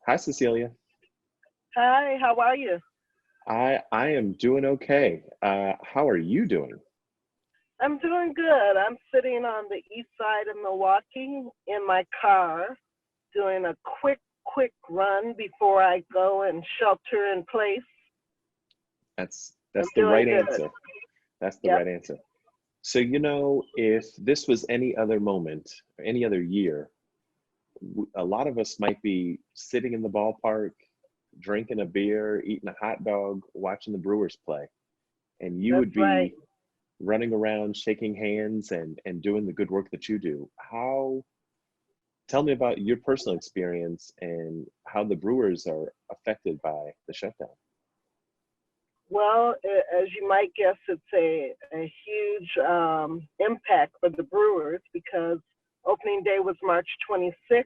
Hi, Cecelia. Hi, how are you? I am doing okay. How are you doing? I'm doing good. I'm sitting on the east side of Milwaukee in my car, doing a quick run before I go and shelter in place. I'm That's the doing right good. answer. That's the Yep. right answer. So, if this was any other moment, or any other year, a lot of us might be sitting in the ballpark, drinking a beer, eating a hot dog, watching the Brewers play, and you That's would right. be running around, shaking hands, and doing the good work that you do. Tell me about your personal experience and how the Brewers are affected by the shutdown. Well, as you might guess, it's a huge impact for the Brewers because opening day was March 26th,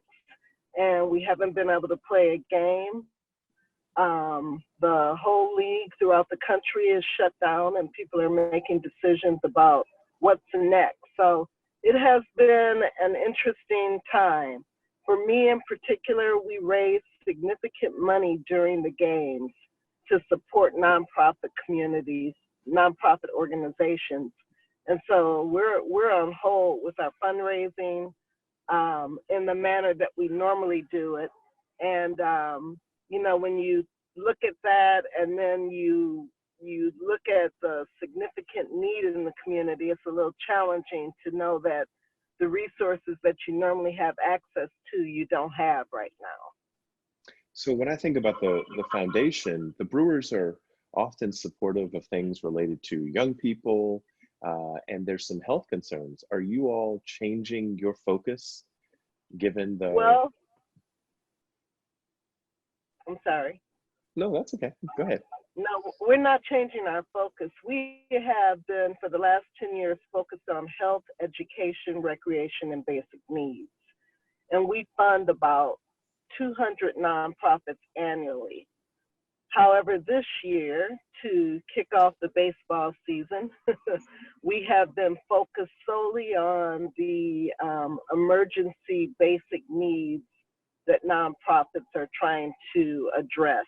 and we haven't been able to play a game. The whole league throughout the country is shut down and people are making decisions about what's next. So it has been an interesting time. For me in particular, we raised significant money during the games to support nonprofit communities, nonprofit organizations. And so we're on hold with our fundraising in the manner that we normally do it. And when you look at that and then you look at the significant need in the community, it's a little challenging to know that the resources that you normally have access to, you don't have right now. So when I think about the foundation, the Brewers are often supportive of things related to young people, and there's some health concerns. Are you all changing your focus given the? Well, I'm sorry. No, that's okay. Go ahead. No, we're not changing our focus. We have been, for the last 10 years, focused on health, education, recreation, and basic needs. And we fund about 200 nonprofits annually. However, this year, to kick off the baseball season, we have been focused solely on the emergency basic needs that nonprofits are trying to address.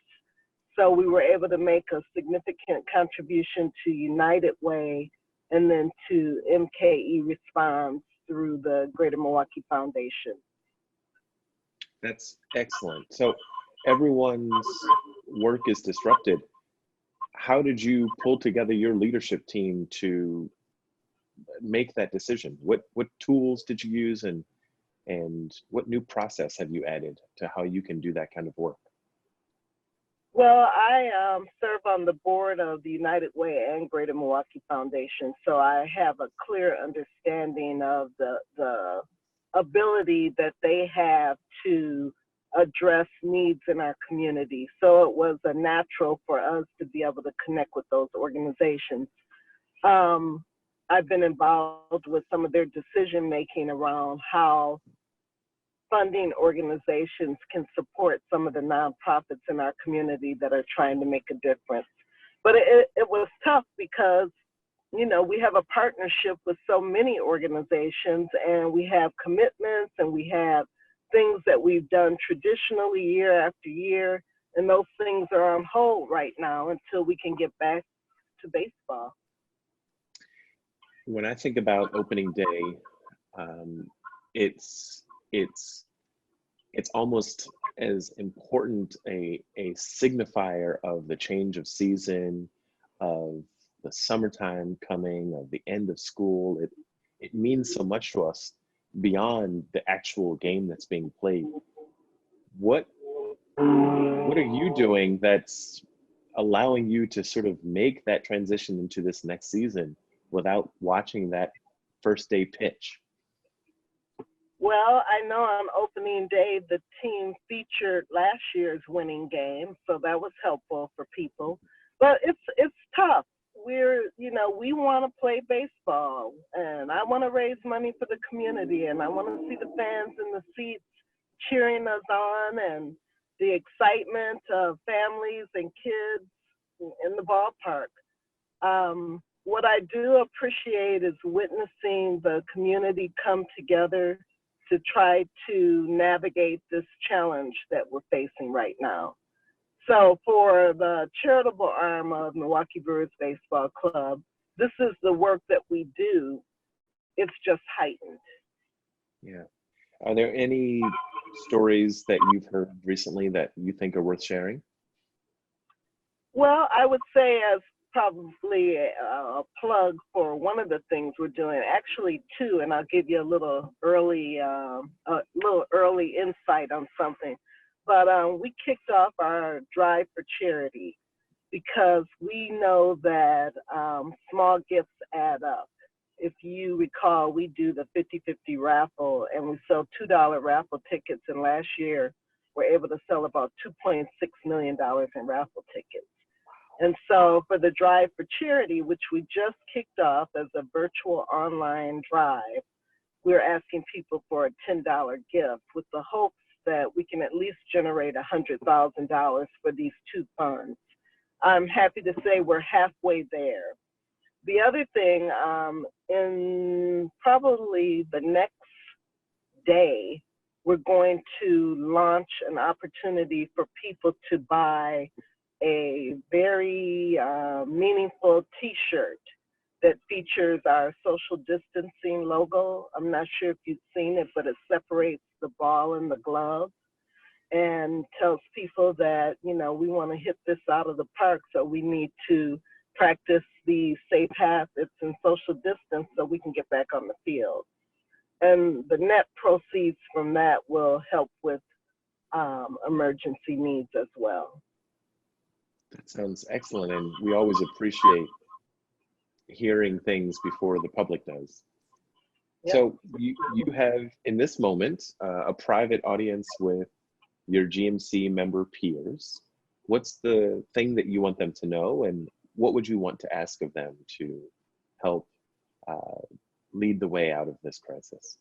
So we were able to make a significant contribution to United Way and then to MKE Response through the Greater Milwaukee Foundation. That's excellent. So everyone's work is disrupted. How did you pull together your leadership team to make that decision? What tools did you use and what new process have you added to how you can do that kind of work? Well, I serve on the board of the United Way and Greater Milwaukee Foundation, so I have a clear understanding of the ability that they have to address needs in our community. So it was a natural for us to be able to connect with those organizations. I've been involved with some of their decision making around how funding organizations can support some of the nonprofits in our community that are trying to make a difference. But it was tough because, we have a partnership with so many organizations and we have commitments and we have things that we've done traditionally year after year. And those things are on hold right now until we can get back to baseball. When I think about opening day, it's it's almost as important a signifier of the change of season, of the summertime coming, of the end of school. It means so much to us beyond the actual game that's being played. What what are you doing that's allowing you to sort of make that transition into this next season without watching that first day pitch? Well, I know on opening day, the team featured last year's winning game, so that was helpful for people. But it's tough. We want to play baseball, and I want to raise money for the community, and I want to see the fans in the seats cheering us on, and the excitement of families and kids in the ballpark. What I do appreciate is witnessing the community come together to try to navigate this challenge that we're facing right now. So for the charitable arm of Milwaukee Brewers Baseball Club, this is the work that we do. It's just heightened. Yeah. Are there any stories that you've heard recently that you think are worth sharing? Well, I would say as probably a plug for one of the things we're doing, actually two, and I'll give you a little early insight on something. But we kicked off our Drive for Charity because we know that small gifts add up. If you recall, we do the 50-50 raffle, and we sell $2 raffle tickets, and last year we're able to sell about $2.6 million in raffle tickets. And so for the Drive for Charity, which we just kicked off as a virtual online drive, we're asking people for a $10 gift with the hopes that we can at least generate $100,000 for these two funds. I'm happy to say we're halfway there. The other thing, in probably the next day, we're going to launch an opportunity for people to buy a very meaningful t-shirt that features our social distancing logo. I'm not sure if you've seen it, but it separates the ball and the glove and tells people that, you know, we want to hit this out of the park, so we need to practice the safe habits and social distance so we can get back on the field. And the net proceeds from that will help with emergency needs as well. That sounds excellent, and we always appreciate hearing things before the public does. Yep. So you have, in this moment, a private audience with your GMC member peers. What's the thing that you want them to know, and what would you want to ask of them to help lead the way out of this crisis?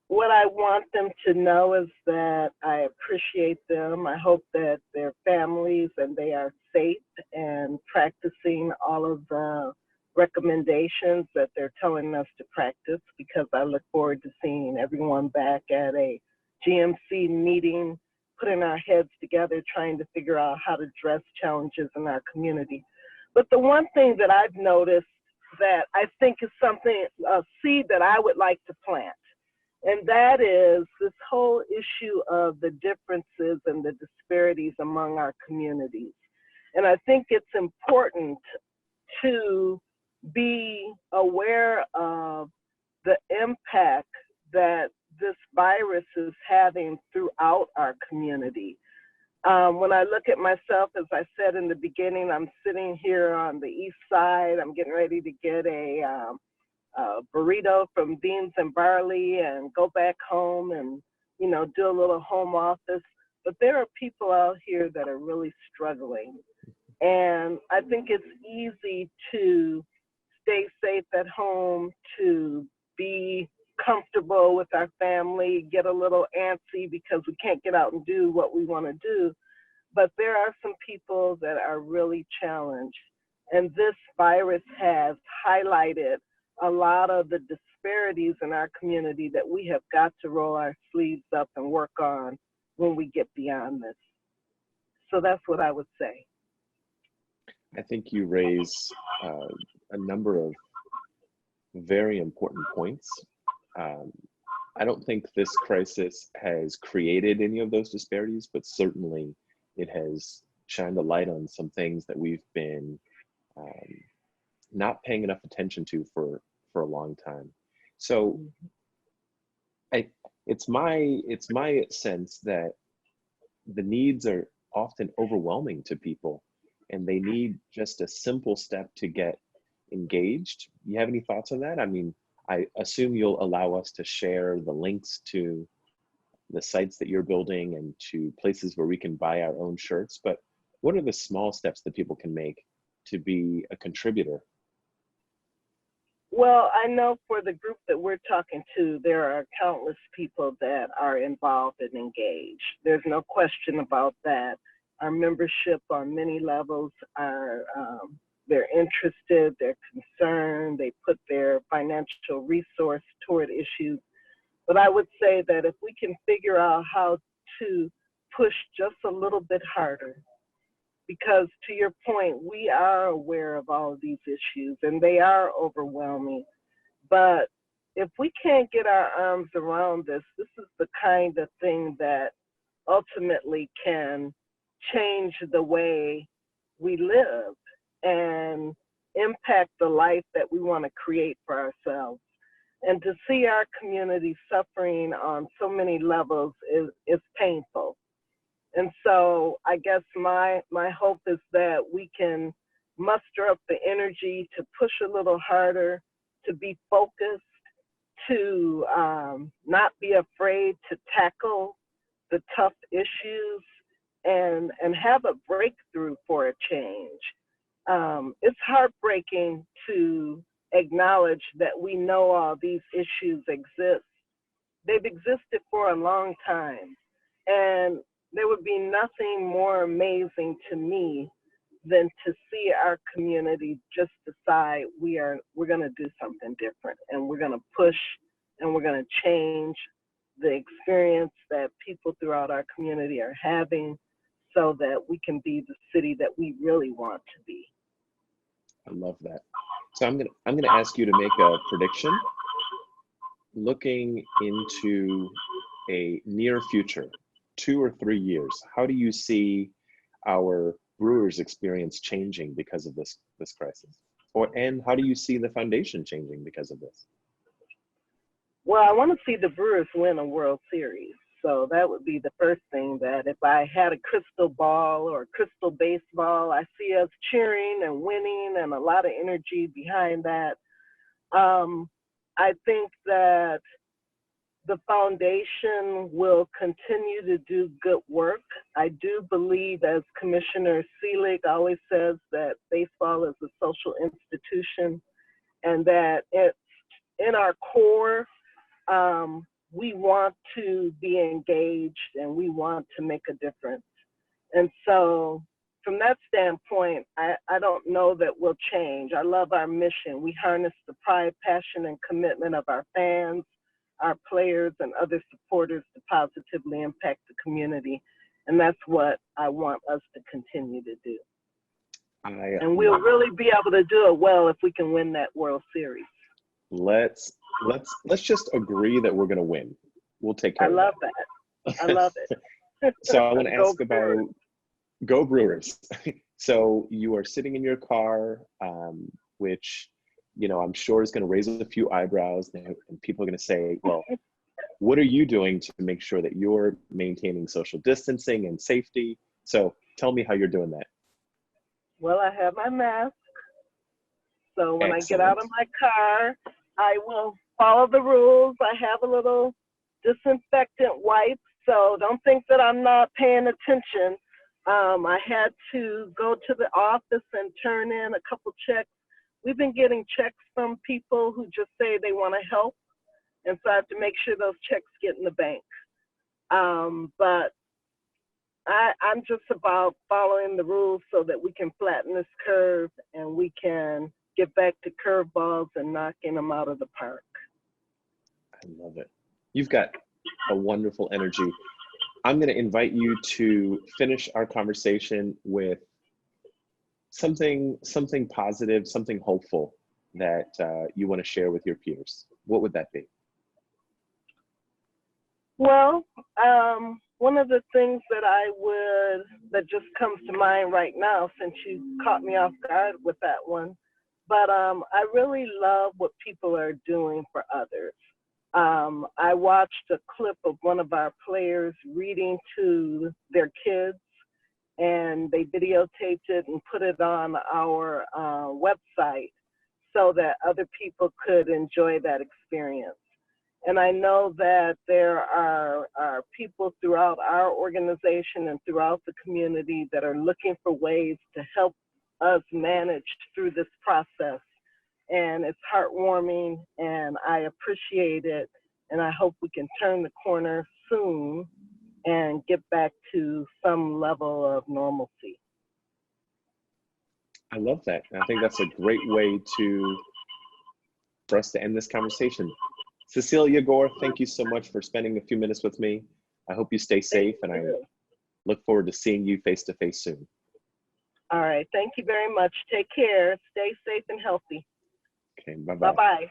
What I want them to know is that I appreciate them. I hope that their families and they are safe and practicing all of the recommendations that they're telling us to practice, because I look forward to seeing everyone back at a GMC meeting, putting our heads together, trying to figure out how to address challenges in our community. But the one thing that I've noticed that I think is something, a seed that I would like to plant, and that is this whole issue of the differences and the disparities among our communities. And I think it's important to be aware of the impact that this virus is having throughout our community. When I look at myself, as I said in the beginning, I'm sitting here on the east side. I'm getting ready to get a burrito from Beans and Barley and go back home and, you know, do a little home office. But there are people out here that are really struggling. And I think it's easy to stay safe at home, to be comfortable with our family, get a little antsy because we can't get out and do what we want to do. But there are some people that are really challenged. And this virus has highlighted a lot of the disparities in our community that we have got to roll our sleeves up and work on when we get beyond this. So that's what I would say. I think you raise a number of very important points. I don't think this crisis has created any of those disparities, but certainly it has shined a light on some things that we've been not paying enough attention to for a long time. So it's my sense that the needs are often overwhelming to people, and they need just a simple step to get engaged. You have any thoughts on that? I mean, I assume you'll allow us to share the links to the sites that you're building and to places where we can buy our own shirts, but what are the small steps that people can make to be a contributor? Well, I know for the group that we're talking to, there are countless people that are involved and engaged. There's no question about that. Our membership on many levels are, they're interested, they're concerned, they put their financial resource toward issues. But I would say that if we can figure out how to push just a little bit harder, because to your point, we are aware of all of these issues and they are overwhelming. But if we can't get our arms around this, this is the kind of thing that ultimately can change the way we live and impact the life that we want to create for ourselves. And to see our community suffering on so many levels is painful. And so I guess my hope is that we can muster up the energy to push a little harder, to be focused, to not be afraid to tackle the tough issues and have a breakthrough for a change. It's heartbreaking to acknowledge that we know all these issues exist. They've existed for a long time. And there would be nothing more amazing to me than to see our community just decide we're going to do something different, and we're going to push, and we're going to change the experience that people throughout our community are having so that we can be the city that we really want to be. I love that. So I'm gonna ask you to make a prediction. Looking into a near future, 2 or 3 years, how do you see our Brewers experience changing because of this crisis? And how do you see the foundation changing because of this? Well, I want to see the Brewers win a World Series. So that would be the first thing, that if I had a crystal ball or a crystal baseball, I see us cheering and winning and a lot of energy behind that. I think that the foundation will continue to do good work. I do believe, as Commissioner Selig always says, that baseball is a social institution and that it's in our core. We want to be engaged and we want to make a difference. And so from that standpoint, I don't know that we'll change. I love our mission. We harness the pride, passion, and commitment of our fans, our players, and other supporters to positively impact the community. And that's what I want us to continue to do. And we'll really be able to do it well if we can win that World Series. Let's just agree that we're going to win. We'll take care of that. I love that. I love it. So I want to ask about Go Brewers. So you are sitting in your car, which, I'm sure is going to raise a few eyebrows, and people are going to say, well, what are you doing to make sure that you're maintaining social distancing and safety? So tell me how you're doing that. Well, I have my mask. So when I get out of my car, I will follow the rules. I have a little disinfectant wipe, so don't think that I'm not paying attention. I had to go to the office and turn in a couple checks. We've been getting checks from people who just say they want to help, and so I have to make sure those checks get in the bank. But I'm just about following the rules so that we can flatten this curve and we can get back to curveballs and knocking them out of the park. I love it. You've got a wonderful energy. I'm going to invite you to finish our conversation with something positive, something hopeful that you want to share with your peers. What would that be? Well, one of the things that just comes to mind right now, since you caught me off guard with that one, but I really love what people are doing for others. I watched a clip of one of our players reading to their kids, and they videotaped it and put it on our website so that other people could enjoy that experience. And I know that there are people throughout our organization and throughout the community that are looking for ways to help us manage through this process. And it's heartwarming, and I appreciate it. And I hope we can turn the corner soon and get back to some level of normalcy. I love that. I think that's a great way for us to end this conversation. Cecelia Gore, thank you so much for spending a few minutes with me. I hope you stay safe, and I look forward to seeing you face to face soon. All right. Thank you very much. Take care. Stay safe and healthy. Okay, bye-bye. Bye-bye.